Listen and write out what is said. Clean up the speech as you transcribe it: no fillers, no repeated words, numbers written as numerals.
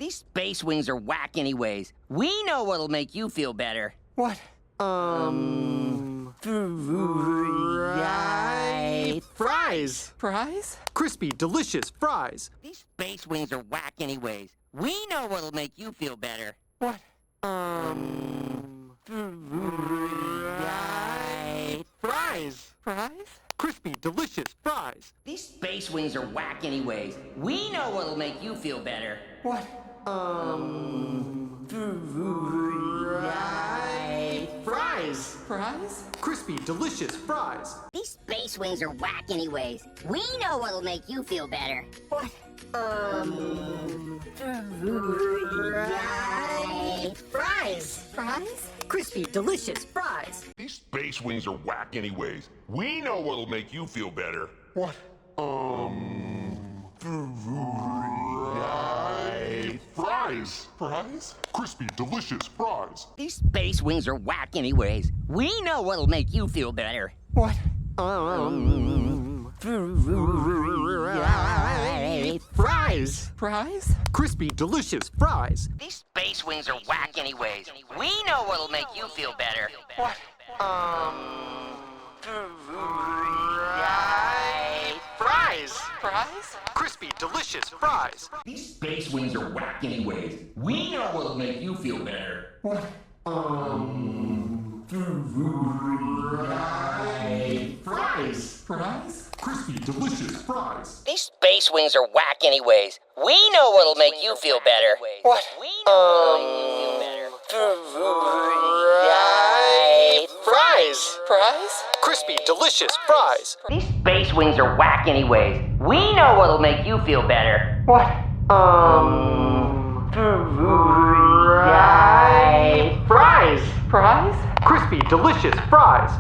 These space wings are whack anyways. We know what'll make you feel better. What? Fries. Fries? Crispy, delicious fries. These space wings are whack anyways. We know what'll make you feel better. What? Fries. Fries? Crispy, delicious fries. These space wings are whack anyways. We know what'll make you feel better. What? Fries. Fries? Crispy, delicious fries. These space wings are whack anyways. We know what'll make you feel better. What? Fries. Fries? Crispy, delicious fries. These space wings are whack anyways. We know what'll make you feel better. What? Fries. Fries? Crispy, delicious fries. These space wings are whack anyways. We know what'll make you feel better. What? Fries. Fries? Crispy, delicious fries. These space wings are whack anyways. We know what'll make you feel better. What? Fries. Fries? Crispy, delicious fries. These space wings are whack anyways. We know what'll make you feel better. What? Fries. Fries? Crispy, delicious fries. These space wings are whack anyways. We know what'll make you feel better. What? We know what'll make you feel better. Fries. Fries? Crispy, delicious fries. These space wings are whack anyways. We know what'll make you feel better. What? Fries. Fries? Crispy, delicious fries.